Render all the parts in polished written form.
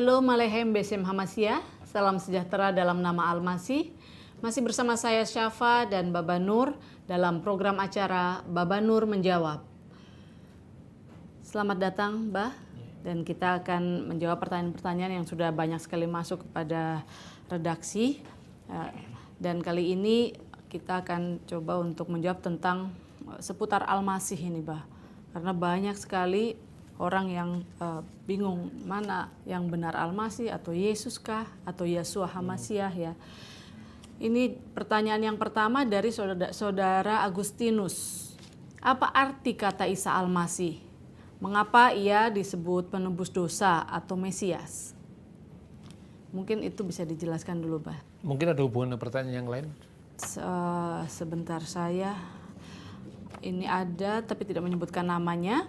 Shalom Aleichem Besem Hamashiach. Salam sejahtera dalam nama Al-Masih. Masih bersama saya Syafa dan Baba Nur dalam program acara Baba Nur Menjawab. Selamat datang, Bah. Dan kita akan menjawab pertanyaan-pertanyaan yang sudah banyak sekali masuk kepada redaksi. Dan kali ini kita akan coba untuk menjawab tentang seputar Al-Masih ini, Bah. Karena banyak sekali orang yang bingung mana yang benar Al-Masih atau Yesus kah atau Yeshua Hamashiach ya. Ini pertanyaan yang pertama dari saudara Agustinus. Apa arti kata Isa Al-Masih? Mengapa ia disebut penebus dosa atau Mesias? Mungkin itu bisa dijelaskan dulu, Bah. Mungkin ada hubungan dengan pertanyaan yang lain? Sebentar ini ada tapi tidak menyebutkan namanya.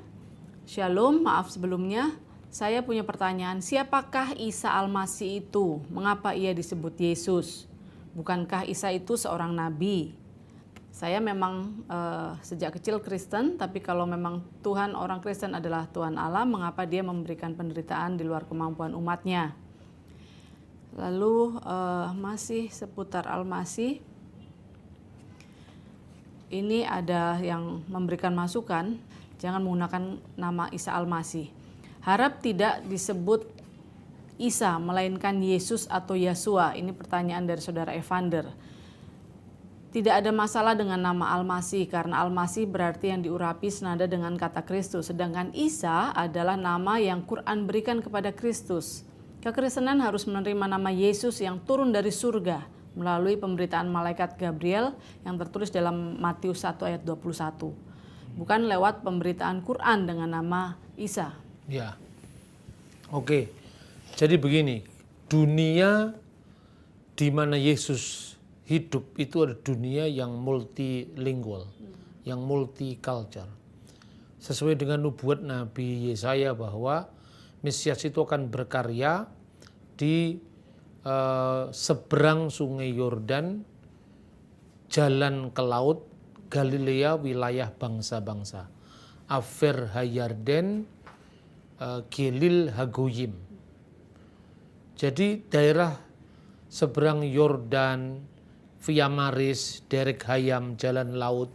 Shalom, maaf sebelumnya. Saya punya pertanyaan, siapakah Isa Al-Masih itu? Mengapa ia disebut Yesus? Bukankah Isa itu seorang nabi? Saya memang sejak kecil Kristen, tapi kalau memang Tuhan orang Kristen adalah Tuhan Allah, mengapa dia memberikan penderitaan di luar kemampuan umatnya? Lalu masih seputar Al-Masih. Ini ada yang memberikan masukan, jangan menggunakan nama Isa Al-Masih. Harap tidak disebut Isa, melainkan Yesus atau Yeshua. Ini pertanyaan dari saudara Evander. Tidak ada masalah dengan nama Al-Masih, karena Al-Masih berarti yang diurapi senada dengan kata Kristus. Sedangkan Isa adalah nama yang Quran berikan kepada Kristus. Kekristenan harus menerima nama Yesus yang turun dari surga melalui pemberitaan malaikat Gabriel yang tertulis dalam Matius 1 ayat 21. Bukan lewat pemberitaan Quran dengan nama Isa. Ya, oke. Jadi begini, dunia di mana Yesus hidup itu ada dunia yang multilingual, yang multicultural. Sesuai dengan nubuat Nabi Yesaya bahwa Mesias itu akan berkarya di seberang sungai Yordan, jalan ke laut, Galilea, wilayah bangsa-bangsa. Afer Hayarden, Gelil Hagoyim. Jadi daerah seberang Yordan, Via Maris, Derek Hayam, jalan laut.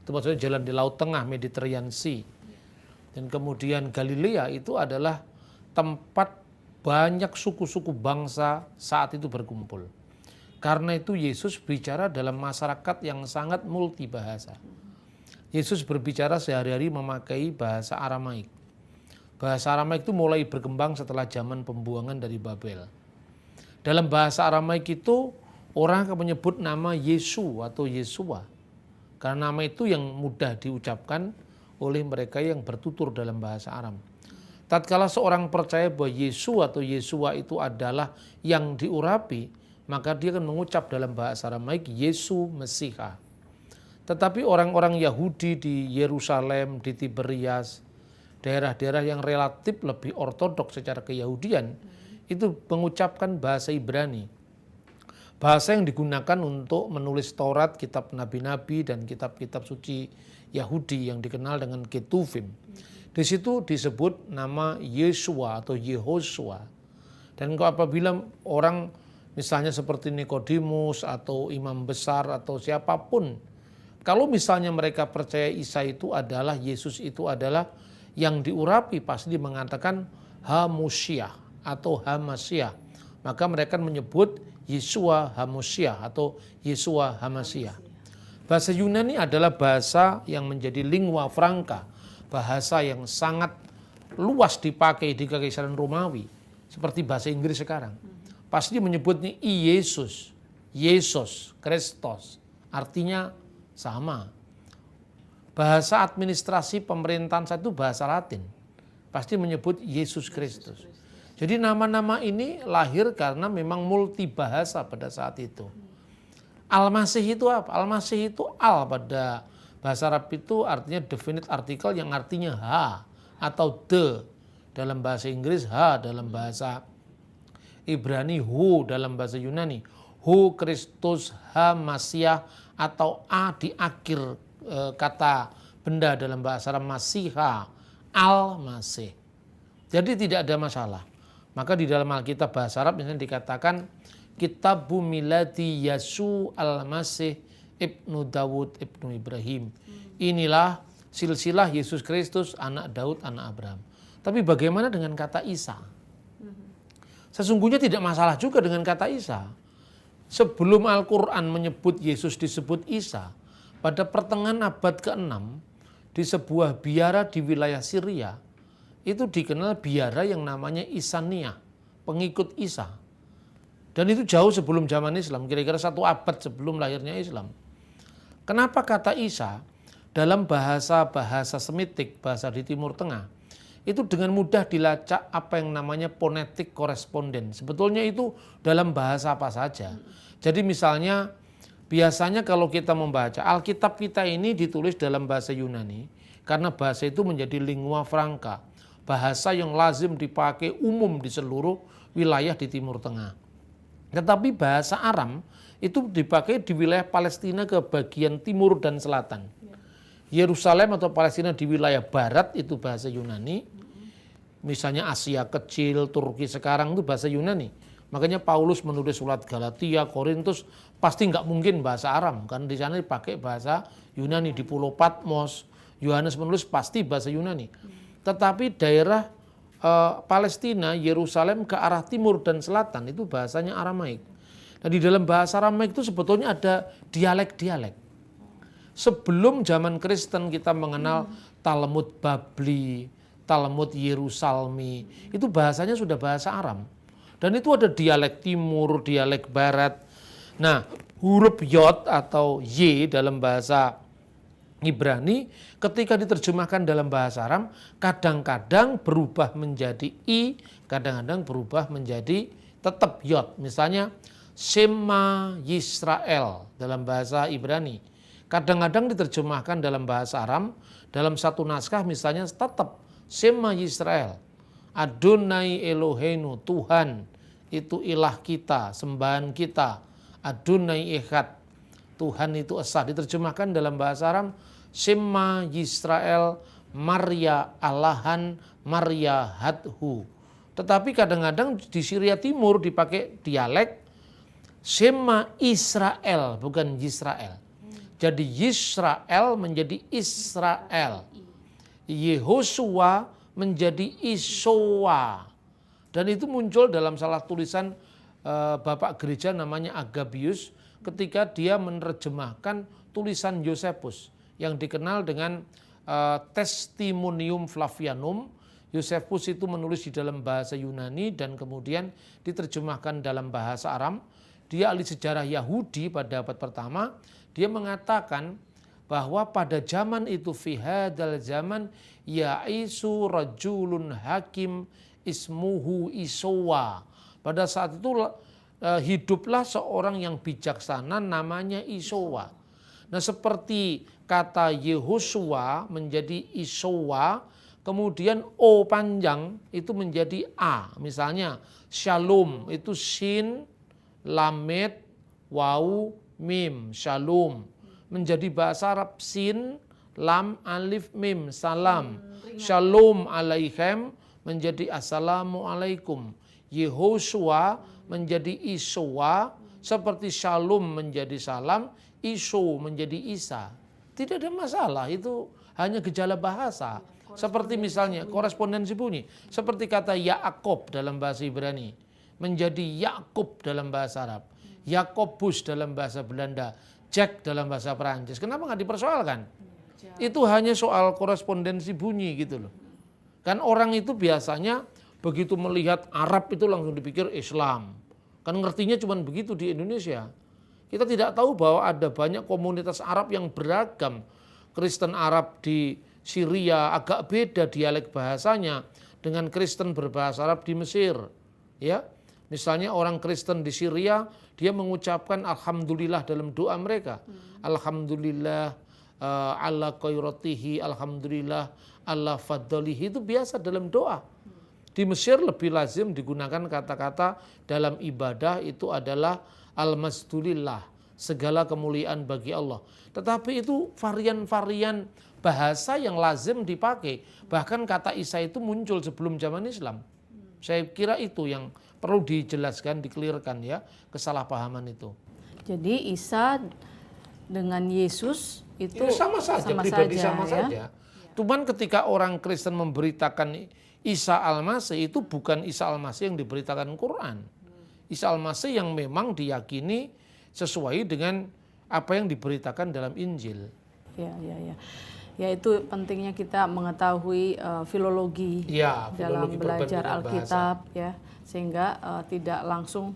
Itu maksudnya jalan di Laut Tengah, Mediterranean Sea. Dan kemudian Galilea itu adalah tempat banyak suku-suku bangsa saat itu berkumpul. Karena itu Yesus bicara dalam masyarakat yang sangat multibahasa. Yesus berbicara sehari-hari memakai bahasa Aramaik. Bahasa Aramaik itu mulai berkembang setelah zaman pembuangan dari Babel. Dalam bahasa Aramaik itu orang akan menyebut nama Yesu atau Yeshua. Karena nama itu yang mudah diucapkan oleh mereka yang bertutur dalam bahasa Aram. Tatkala seorang percaya bahwa Yesu atau Yeshua itu adalah yang diurapi, maka dia akan mengucap dalam bahasa Aramaik Yesu Mesiha. Tetapi orang-orang Yahudi di Yerusalem, di Tiberias, daerah-daerah yang relatif lebih ortodoks secara keyahudian, itu mengucapkan bahasa Ibrani. Bahasa yang digunakan untuk menulis Taurat, kitab nabi-nabi, dan kitab-kitab suci Yahudi yang dikenal dengan Ketuvim. Di situ disebut nama Yeshua atau Yehoshua. Dan apabila orang misalnya seperti Nikodemus atau imam besar atau siapapun, kalau misalnya mereka percaya Isa itu adalah, Yesus itu adalah yang diurapi, pasti mengatakan Hamashiach atau Hamashiach. Maka mereka menyebut Yeshua Hamashiach atau Yeshua Hamashiach. Bahasa Yunani adalah bahasa yang menjadi lingua franca, bahasa yang sangat luas dipakai di Kekaisaran Romawi, seperti bahasa Inggris sekarang. Pasti menyebutnya Yesus, Yesus, Kristus, artinya sama. Bahasa administrasi pemerintahan saat itu bahasa Latin, pasti menyebut Yesus Kristus. Jadi nama-nama ini lahir karena memang multibahasa pada saat itu. Al-Masih itu apa? Al-Masih itu al pada bahasa Arab itu artinya definite article yang artinya ha atau the dalam bahasa Inggris, ha dalam bahasa Ibrani, hu dalam bahasa Yunani, hu Kristus Hamashiach atau a di akhir kata benda dalam bahasa Arab Masiha, Al-Masih. Jadi tidak ada masalah. Maka di dalam Alkitab bahasa Arab misalnya dikatakan Kitabu Miladi Yasu al-Masih Ibnu Dawud Ibnu Ibrahim. Inilah silsilah Yesus Kristus anak Daud anak Abraham. Tapi bagaimana dengan kata Isa? Sesungguhnya tidak masalah juga dengan kata Isa. Sebelum Al-Quran menyebut Yesus disebut Isa, pada pertengahan abad ke-6 di sebuah biara di wilayah Syria, itu dikenal biara yang namanya Isania, pengikut Isa. Dan itu jauh sebelum zaman Islam, kira-kira 1 abad sebelum lahirnya Islam. Kenapa kata Isa dalam bahasa Semitik, bahasa di Timur Tengah, itu dengan mudah dilacak apa yang namanya phonetic koresponden. Sebetulnya itu dalam bahasa apa saja. Jadi misalnya biasanya kalau kita membaca Alkitab kita ini ditulis dalam bahasa Yunani karena bahasa itu menjadi lingua franca, bahasa yang lazim dipakai umum di seluruh wilayah di Timur Tengah. Tetapi bahasa Aram itu dipakai di wilayah Palestina ke bagian timur dan selatan. Yerusalem atau Palestina di wilayah barat itu bahasa Yunani. Misalnya Asia Kecil, Turki sekarang itu bahasa Yunani. Makanya Paulus menulis surat Galatia, Korintus pasti nggak mungkin bahasa Aram, kan di sana dipakai bahasa Yunani. Di Pulau Patmos, Yohanes menulis pasti bahasa Yunani. Tetapi daerah Palestina, Yerusalem ke arah timur dan selatan itu bahasanya Aramaik. Nah di dalam bahasa Aramaik itu sebetulnya ada dialek-dialek. Sebelum zaman Kristen kita mengenal Talmud Babli, Talmud Yerusalmi, itu bahasanya sudah bahasa Aram. Dan itu ada dialek timur, dialek barat. Nah, huruf Yod atau Y dalam bahasa Ibrani ketika diterjemahkan dalam bahasa Aram kadang-kadang berubah menjadi I, kadang-kadang berubah menjadi tetap Yod. Misalnya Shema Yisrael dalam bahasa Ibrani. Kadang-kadang diterjemahkan dalam bahasa Aram, dalam satu naskah misalnya tetap Shema Yisrael, Adonai Eloheinu, Tuhan itu ilah kita, sembahan kita, Adonai Echad, Tuhan itu esa. Diterjemahkan dalam bahasa Aram, Shema Yisrael, Maria Allahan, Maria Hadhu. Tetapi kadang-kadang di Syria Timur dipakai dialek, Shema Israel, bukan Yisrael. Jadi Yisrael menjadi Israel. Yehosua menjadi Isowa. Dan itu muncul dalam salah tulisan Bapak Gereja namanya Agabius ketika dia menerjemahkan tulisan Yosefus yang dikenal dengan Testimonium Flavianum. Yosefus itu menulis di dalam bahasa Yunani dan kemudian diterjemahkan dalam bahasa Aram. Dia ahli sejarah Yahudi pada abad pertama. Dia mengatakan bahwa pada zaman itu fi hadzal zaman ya'isu rajulun hakim ismuhu Isowa. Pada saat itu hiduplah seorang yang bijaksana namanya Isowa. Nah seperti kata Yehosua menjadi Isowa, kemudian O panjang itu menjadi A. Misalnya Shalom itu Shin, Lamed, Waw, Mim, Shalom. Menjadi bahasa Arab Sin, Lam, Alif, Mim, Salam. Shalom alaihim menjadi Assalamualaikum. Yehosua menjadi Isowa, seperti Shalom menjadi Salam, Iso menjadi Isa. Tidak ada masalah, itu hanya gejala bahasa. Seperti misalnya korespondensi bunyi, seperti kata Yaakov dalam bahasa Ibrani, menjadi Yakub dalam bahasa Arab, Yakobus dalam bahasa Belanda, Jack dalam bahasa Perancis. Kenapa nggak dipersoalkan? Itu hanya soal korespondensi bunyi gitu loh. Kan orang itu biasanya begitu melihat Arab itu langsung dipikir Islam. Kan ngertinya cuma begitu di Indonesia. Kita tidak tahu bahwa ada banyak komunitas Arab yang beragam. Kristen Arab di Syria agak beda dialek bahasanya dengan Kristen berbahasa Arab di Mesir. Ya, misalnya orang Kristen di Syria dia mengucapkan alhamdulillah dalam doa mereka. Alhamdulillah ala khairatihi, alhamdulillah ala fadlihi, itu biasa dalam doa. Di Mesir lebih lazim digunakan kata-kata dalam ibadah itu adalah al-masdulillah, segala kemuliaan bagi Allah. Tetapi itu varian-varian bahasa yang lazim dipakai. Bahkan kata Isa itu muncul sebelum zaman Islam. Saya kira itu yang perlu dijelaskan, dikelirkan ya, kesalahpahaman itu. Jadi Isa dengan Yesus itu Sama saja, pribadi sama saja. Cuman ketika orang Kristen memberitakan Isa Al-Masih, itu bukan Isa Al-Masih yang diberitakan Quran. Isa Al-Masih yang memang diyakini sesuai dengan apa yang diberitakan dalam Injil. Ya. Ya itu pentingnya kita mengetahui filologi dalam belajar Alkitab ya, sehingga tidak langsung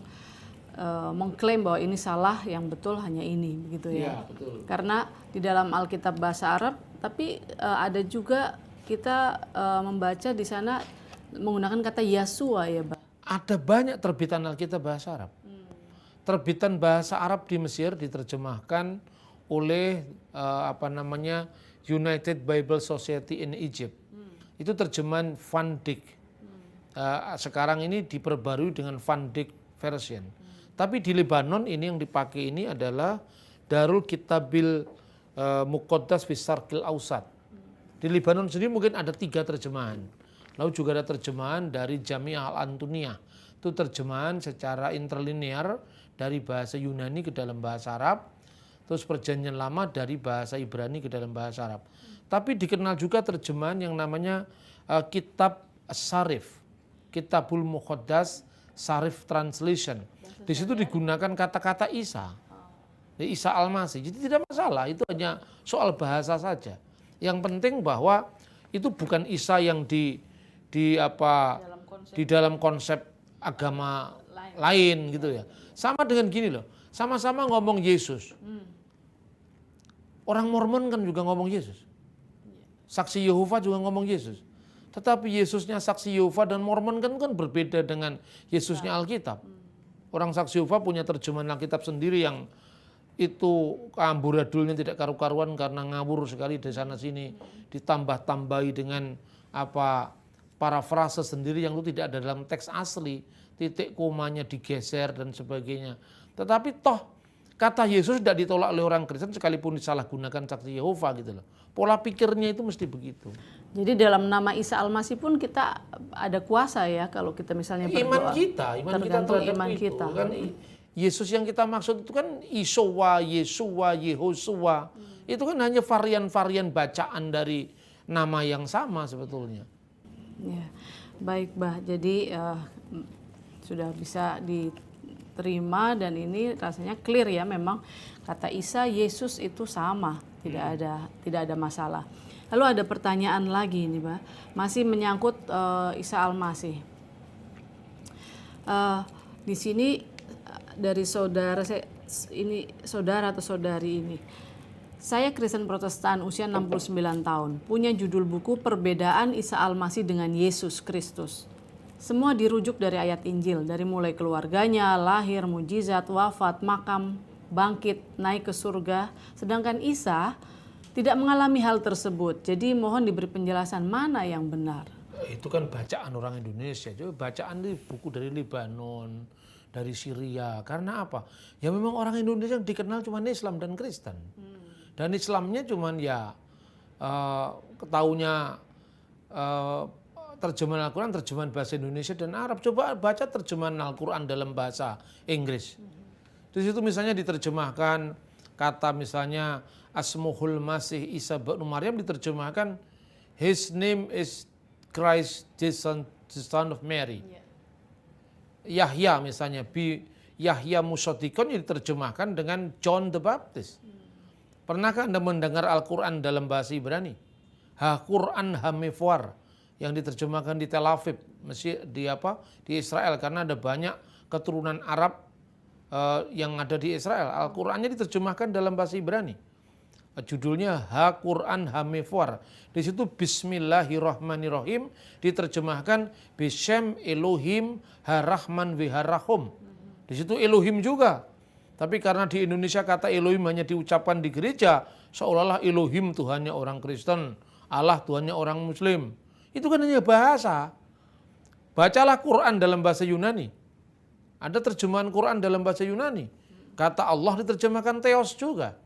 mengklaim bahwa ini salah, yang betul hanya ini, begitu ya. Betul. Karena di dalam Alkitab bahasa Arab, tapi ada juga kita membaca di sana menggunakan kata Yasua ya, Pak. Ada banyak terbitan Alkitab bahasa Arab. Terbitan bahasa Arab di Mesir diterjemahkan oleh United Bible Society in Egypt. Itu terjemahan Van Dyck. Sekarang ini diperbarui dengan Van Dyck version. Tapi di Lebanon ini yang dipakai ini adalah Darul Kitabil Muqaddas fi Syarqil Ausat. Di Lebanon sendiri mungkin ada 3 terjemahan. Lalu juga ada terjemahan dari Jami'ah Al-Antuniyah. Itu terjemahan secara interlinear dari bahasa Yunani ke dalam bahasa Arab. Terus perjanjian lama dari bahasa Ibrani ke dalam bahasa Arab. Tapi dikenal juga terjemahan yang namanya Kitab Sarif. Kitabul Muqaddas Sarif Translation. Di situ digunakan kata-kata Isa. Isa Al-Masih. Jadi tidak masalah, itu hanya soal bahasa saja. Yang penting bahwa itu bukan Isa yang di dalam konsep agama lain gitu ya. Sama dengan gini loh, sama-sama ngomong Yesus. Orang Mormon kan juga ngomong Yesus. Saksi Yehova juga ngomong Yesus. Tetapi Yesusnya Saksi Yehova dan Mormon kan berbeda dengan Yesusnya Alkitab. Orang Saksi Yehova punya terjemahan Alkitab sendiri yang itu amburadulnya tidak karu-karuan karena ngawur sekali di sana sini, ditambah-tambahi dengan parafrase sendiri yang itu tidak ada dalam teks asli, titik komanya digeser dan sebagainya. Tetapi toh kata Yesus tidak ditolak oleh orang Kristen sekalipun disalahgunakan Saksi Yehova gitu loh. Pola pikirnya itu mesti begitu. Jadi dalam nama Isa Al-Masih pun kita ada kuasa ya kalau kita misalnya berdoa. Iman kita terhadap iman itu. kita. Kan Yesus yang kita maksud itu kan Iswa, Yesua, Yehosua. Itu kan hanya varian-varian bacaan dari nama yang sama sebetulnya. Ya, baik Bah. Jadi sudah bisa diterima dan ini rasanya clear ya, memang kata Isa Yesus itu sama, tidak ada masalah. Lalu ada pertanyaan lagi nih Bah, masih menyangkut Isa Al-Masih. Di sini dari saudara atau saudari ini. Saya Kristen Protestan usia 69 tahun, punya judul buku Perbedaan Isa Al-Masih dengan Yesus Kristus. Semua dirujuk dari ayat Injil, dari mulai keluarganya, lahir, mujizat, wafat, makam, bangkit, naik ke surga. Sedangkan Isa tidak mengalami hal tersebut. Jadi mohon diberi penjelasan mana yang benar. Itu kan bacaan orang Indonesia. Coba bacaan di buku dari Lebanon, dari Syria. Karena apa? Ya memang orang Indonesia yang dikenal cuma Islam dan Kristen. Dan Islamnya cuma ketahunya terjemahan Al-Quran, terjemahan bahasa Indonesia dan Arab. Coba baca terjemahan Al-Quran dalam bahasa Inggris. Di situ misalnya diterjemahkan kata misalnya Asmuhul Masih Isa bin Maryam, diterjemahkan His name is Christ the son of Mary. Yahya misalnya, Yahya Musaddiqon diterjemahkan dengan John the Baptist. Pernahkah Anda mendengar Al-Quran dalam bahasa Ibrani? Ha-Quran Hamifwar yang diterjemahkan di Tel Aviv, di Israel, karena ada banyak keturunan Arab yang ada di Israel. Al-Qurannya diterjemahkan dalam bahasa Ibrani. Judulnya Ha-Quran Hamifwar. Di situ Bismillahirrahmanirrahim diterjemahkan Bishem Elohim Harahman Viharahum. Di situ Elohim juga. Tapi karena di Indonesia kata Elohim hanya diucapkan di gereja, seolah-olah Elohim Tuhannya orang Kristen, Allah Tuhannya orang Muslim. Itu kan hanya bahasa. Bacalah Quran dalam bahasa Yunani. Ada terjemahan Quran dalam bahasa Yunani. Kata Allah diterjemahkan Theos juga.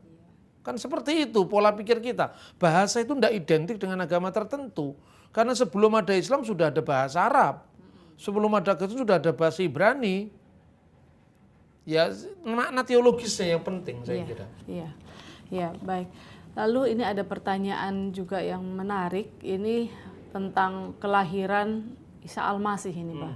Kan seperti itu pola pikir kita. Bahasa itu tidak identik dengan agama tertentu. Karena sebelum ada Islam sudah ada bahasa Arab. Sebelum ada Kristen sudah ada bahasa Ibrani. Ya, makna teologisnya yang penting saya kira. Iya, baik. Lalu ini ada pertanyaan juga yang menarik, ini tentang kelahiran Isa Al-Masih ini, Pak.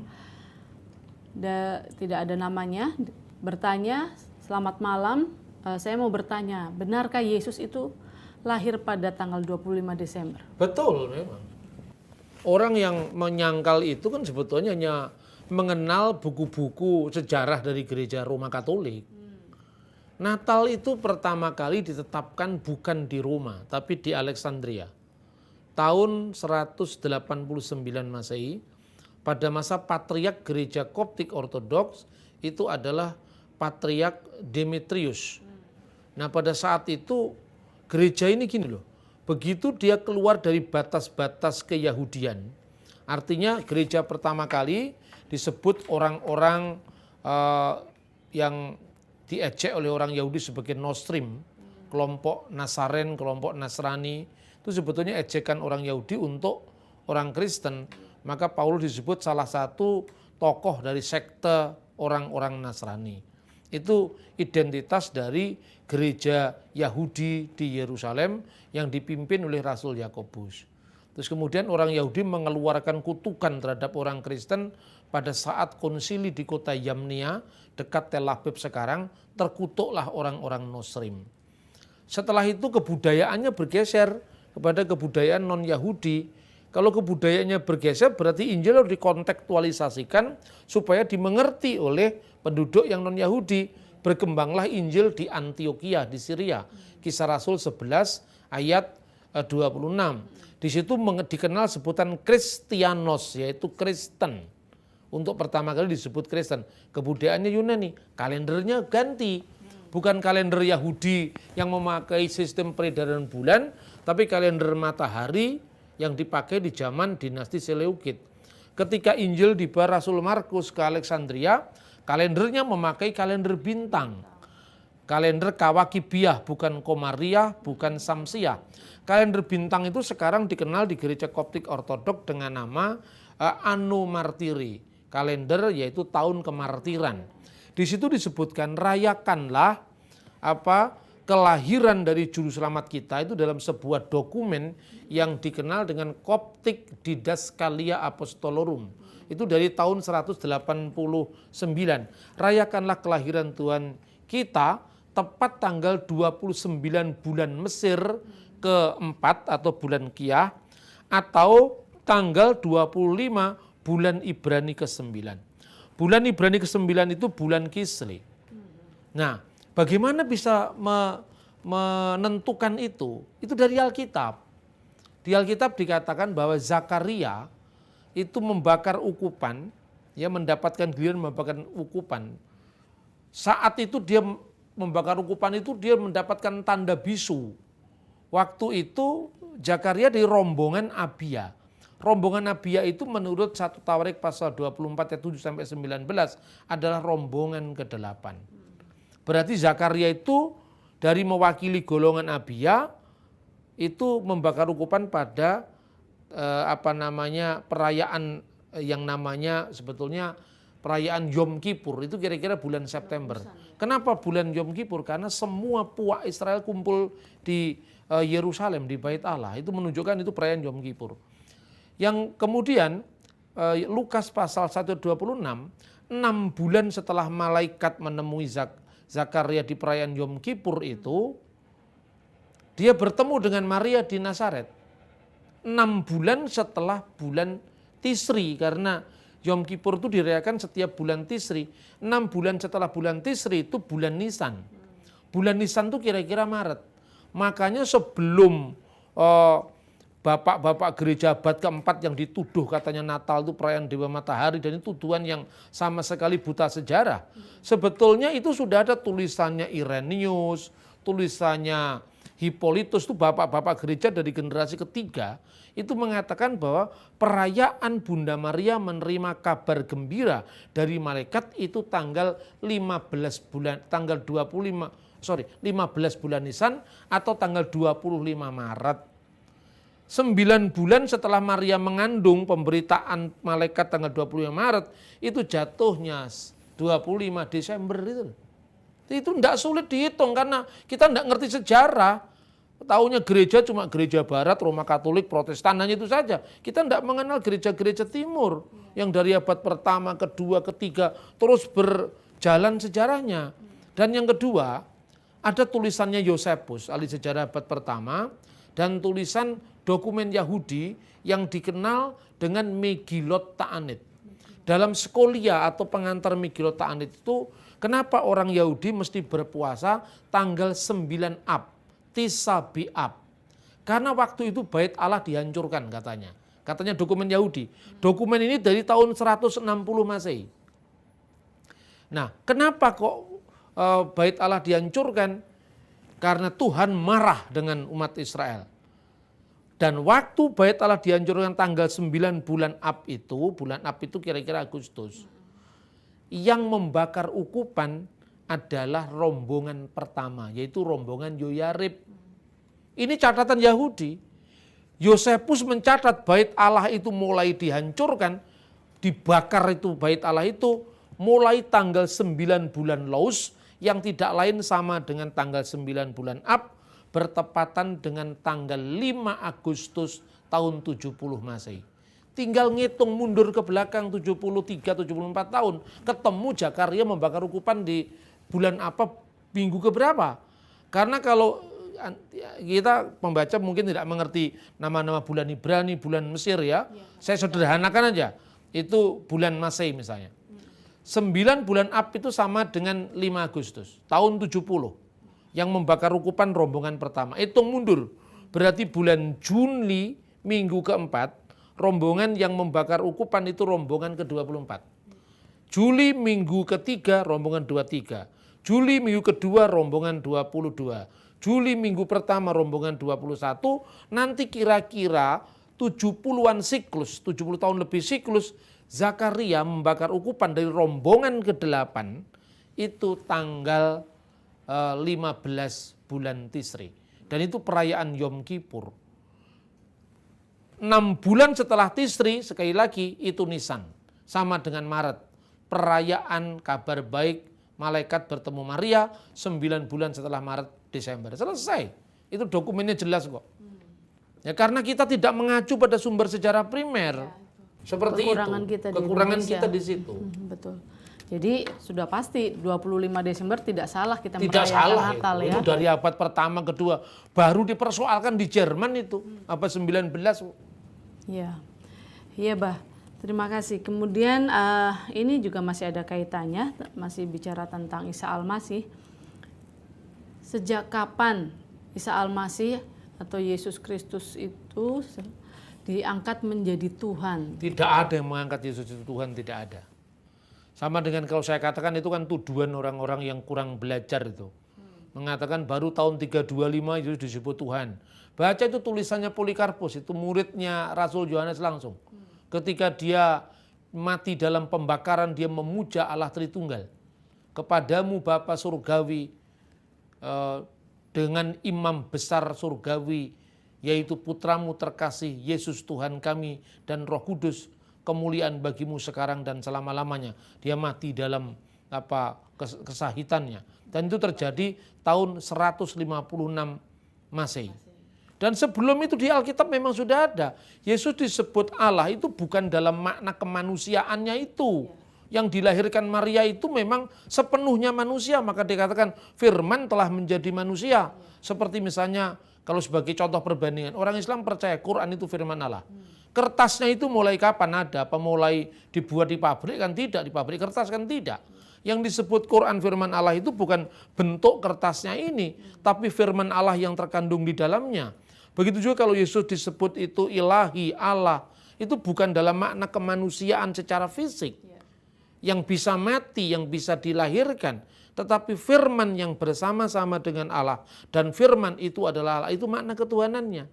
Tidak ada namanya, bertanya, selamat malam, saya mau bertanya, benarkah Yesus itu lahir pada tanggal 25 Desember? Betul memang. Orang yang menyangkal itu kan sebetulnya hanya mengenal buku-buku sejarah dari gereja Roma Katolik. Natal itu pertama kali ditetapkan bukan di Roma, tapi di Alexandria. Tahun 189 Masehi, pada masa Patriark Gereja Koptik Ortodoks, itu adalah Patriark Demetrius. Nah pada saat itu gereja ini gini loh, begitu dia keluar dari batas-batas keyahudian, artinya gereja pertama kali disebut orang-orang yang diejek oleh orang Yahudi sebagai Nostrim, kelompok Nasaren, kelompok Nasrani, itu sebetulnya ejekan orang Yahudi untuk orang Kristen. Maka Paulus disebut salah satu tokoh dari sekte orang-orang Nasrani. Itu identitas dari gereja Yahudi di Yerusalem yang dipimpin oleh Rasul Yakobus. Terus kemudian orang Yahudi mengeluarkan kutukan terhadap orang Kristen pada saat konsili di kota Yamnia dekat Tel Aviv sekarang, terkutuklah orang-orang Nostrim. Setelah itu kebudayaannya bergeser kepada kebudayaan non-Yahudi. Kalau kebudayaannya bergeser berarti Injil harus dikontekstualisasikan supaya dimengerti oleh penduduk yang non-Yahudi. Berkembanglah Injil di Antioquia di Syria. Kisah Rasul 11 ayat 26. Di situ dikenal sebutan Kristianos, yaitu Kristen. Untuk pertama kali disebut Kristen. Kebudayaannya Yunani, kalendernya ganti. Bukan kalender Yahudi yang memakai sistem peredaran bulan, tapi kalender matahari yang dipakai di zaman dinasti Seleukid. Ketika Injil dibawa Rasul Markus ke Alexandria, kalendernya memakai kalender bintang. Kalender Kawakibiyah, bukan Komariah, bukan Samsiah. Kalender bintang itu sekarang dikenal di gereja Koptik Ortodok dengan nama Anno Martiri. Kalender yaitu tahun kemartiran. Di situ disebutkan rayakanlah kelahiran dari juru selamat kita itu dalam sebuah dokumen yang dikenal dengan Koptik Didaskalia Apostolorum. Itu dari tahun 189. Rayakanlah kelahiran Tuhan kita tepat tanggal 29 bulan Mesir keempat atau bulan Kiyah, atau tanggal 25 bulan Ibrani ke-9. Bulan Ibrani ke-9 itu bulan Kislev. Nah, bagaimana bisa menentukan itu? Itu dari Alkitab. Di Alkitab dikatakan bahwa Zakaria itu membakar ukupan, ya mendapatkan giliran membakar ukupan. Saat itu dia membakar ukupan itu dia mendapatkan tanda bisu. Waktu itu Zakaria dari rombongan Abia. Rombongan Abia itu menurut 1 Tawarik pasal 24 ayat 7 sampai 19 adalah rombongan ke-8. Berarti Zakaria itu dari mewakili golongan Abia itu membakar ukupan pada perayaan yang namanya sebetulnya perayaan Yom Kippur, itu kira-kira bulan September. Kenapa bulan Yom Kippur? Karena semua puak Israel kumpul di Yerusalem, di Bait Allah. Itu menunjukkan itu perayaan Yom Kippur. Yang kemudian Lukas pasal 126, 6 bulan setelah malaikat menemui Zakaria di perayaan Yom Kippur itu, dia bertemu dengan Maria di Nazaret. 6 bulan setelah bulan Tisri, karena Yom Kippur itu dirayakan setiap bulan Tisri. 6 bulan setelah bulan Tisri itu bulan Nisan. Bulan Nisan itu kira-kira Maret. Makanya sebelum bapak-bapak gereja abad keempat yang dituduh katanya Natal itu perayaan Dewa Matahari, dan itu tuduhan yang sama sekali buta sejarah. Sebetulnya itu sudah ada tulisannya Irenaeus, tulisannya Hippolytus, itu bapak-bapak gereja dari generasi ketiga, itu mengatakan bahwa perayaan Bunda Maria menerima kabar gembira dari malaikat itu tanggal 15 bulan Nisan atau tanggal 25 Maret. 9 bulan setelah Maria mengandung, pemberitaan malaikat tanggal 25 Maret, itu jatuhnya 25 Desember itu. Itu tidak sulit dihitung karena kita tidak ngerti sejarah. Taunya gereja cuma gereja barat, Roma Katolik, Protestan, hanya itu saja. Kita tidak mengenal gereja-gereja timur yang dari abad pertama, kedua, ketiga terus berjalan sejarahnya. Dan yang kedua, ada tulisannya Yosepus, ahli sejarah abad pertama, dan tulisan dokumen Yahudi yang dikenal dengan Megillot Ta'anit. Dalam Skolia atau pengantar Megillot Ta'anit itu, kenapa orang Yahudi mesti berpuasa tanggal 9 Ab, Tis'a B'Av? Karena waktu itu bait Allah dihancurkan katanya. Katanya dokumen Yahudi. Dokumen ini dari tahun 160 Masehi. Nah, kenapa kok bait Allah dihancurkan? Karena Tuhan marah dengan umat Israel. Dan waktu bait Allah dihancurkan tanggal 9 bulan Ab itu kira-kira Agustus. Yang membakar ukupan adalah rombongan pertama, yaitu rombongan Yoyarib. Ini catatan Yahudi. Yosepus mencatat bait Allah itu mulai dihancurkan, dibakar itu bait Allah itu mulai tanggal 9 bulan Laus, yang tidak lain sama dengan tanggal 9 bulan Ab, bertepatan dengan tanggal 5 Agustus tahun 70 Masehi. Tinggal ngitung mundur ke belakang 73-74 tahun, ketemu Zakaria membakar ukupan di bulan apa, minggu keberapa. Karena kalau kita pembaca mungkin tidak mengerti nama-nama bulan Ibrani, bulan Mesir ya. Saya sederhanakan aja, itu bulan Masehi misalnya. 9 bulan Ab itu sama dengan 5 Agustus, tahun 70. Yang membakar ukupan rombongan pertama. Hitung mundur, berarti bulan Juli minggu keempat, rombongan yang membakar ukupan itu rombongan ke-24. Juli minggu ketiga, rombongan 23. Juli minggu kedua, rombongan 22. Juli minggu pertama, rombongan 21. Nanti kira-kira 70-an siklus, 70 tahun lebih siklus, Zakaria membakar ukupan dari rombongan ke-8 itu tanggal 15 bulan Tisri. Dan itu perayaan Yom Kippur. 6 bulan setelah Tisri, sekali lagi itu Nisan. Sama dengan Maret. Perayaan kabar baik, malaikat bertemu Maria, 9 bulan setelah Maret, Desember. Selesai. Itu dokumennya jelas kok. Ya, karena kita tidak mengacu pada sumber sejarah primer. Seperti kekurangan itu. Kita kekurangan kita di situ. Betul. Jadi sudah pasti 25 Desember tidak salah kita tidak merayakan salah Natal ya. Itu dari abad pertama, kedua. Baru dipersoalkan di Jerman itu. Abad 19. Iya. Iya, Bah. Terima kasih. Kemudian ini juga masih ada kaitannya, masih bicara tentang Isa Al-Masih. Sejak kapan Isa Al-Masih atau Yesus Kristus itu diangkat menjadi Tuhan? Tidak ada yang mengangkat Yesus itu Tuhan, tidak ada. Sama dengan kalau saya katakan itu kan tuduhan orang-orang yang kurang belajar itu. Mengatakan baru tahun 325 Yesus disebut Tuhan. Baca itu tulisannya Polikarpus, itu muridnya Rasul Yohanes langsung. Ketika dia mati dalam pembakaran, dia memuja Allah Tritunggal. Kepadamu Bapa Surgawi, dengan imam besar surgawi, yaitu putramu terkasih Yesus Tuhan kami dan Roh Kudus, kemuliaan bagimu sekarang dan selama-lamanya. Dia mati dalam kesahitannya. Dan itu terjadi tahun 156 Masehi. Dan sebelum itu di Alkitab memang sudah ada. Yesus disebut Allah itu bukan dalam makna kemanusiaannya itu. Yang dilahirkan Maria itu memang sepenuhnya manusia. Maka dikatakan firman telah menjadi manusia. Seperti misalnya kalau sebagai contoh perbandingan, orang Islam percaya Quran itu firman Allah. Kertasnya itu mulai kapan ada? Apa mulai dibuat di pabrik? Kan tidak, di pabrik kertas kan tidak. Yang disebut Quran firman Allah itu bukan bentuk kertasnya ini, tapi firman Allah yang terkandung di dalamnya. Begitu juga kalau Yesus disebut itu ilahi, Allah, itu bukan dalam makna kemanusiaan secara fisik. Yang bisa mati, yang bisa dilahirkan. Tetapi firman yang bersama-sama dengan Allah. Dan firman itu adalah Allah, itu makna ketuhanannya.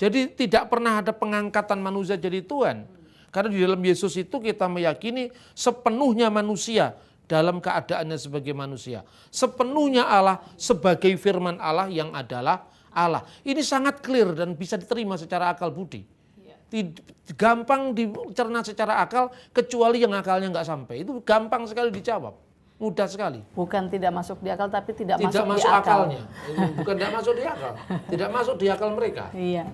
Jadi tidak pernah ada pengangkatan manusia jadi Tuhan. Karena di dalam Yesus itu kita meyakini sepenuhnya manusia dalam keadaannya sebagai manusia. Sepenuhnya Allah sebagai firman Allah yang adalah Allah. Ini sangat clear dan bisa diterima secara akal budi. Gampang dicerna secara akal kecuali yang akalnya nggak sampai. Itu gampang sekali dijawab, mudah sekali. Bukan tidak masuk di akal tapi tidak Tidak masuk di masuk akal. akalnya. Bukan tidak masuk di akal, tidak masuk di akal mereka. Iya,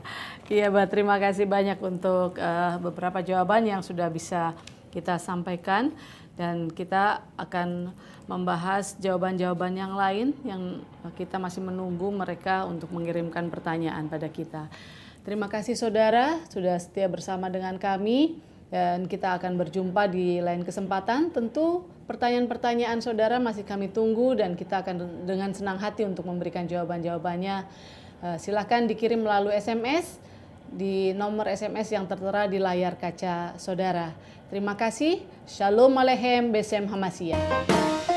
iya Mbak, terima kasih banyak untuk beberapa jawaban yang sudah bisa kita sampaikan, dan kita akan membahas jawaban-jawaban yang lain yang kita masih menunggu mereka untuk mengirimkan pertanyaan pada kita. Terima kasih saudara sudah setia bersama dengan kami, dan kita akan berjumpa di lain kesempatan. Tentu pertanyaan-pertanyaan saudara masih kami tunggu dan kita akan dengan senang hati untuk memberikan jawaban-jawabannya. Silakan dikirim melalui SMS di nomor SMS yang tertera di layar kaca saudara. Terima kasih. Shalom Aleichem Besem Hamashiach.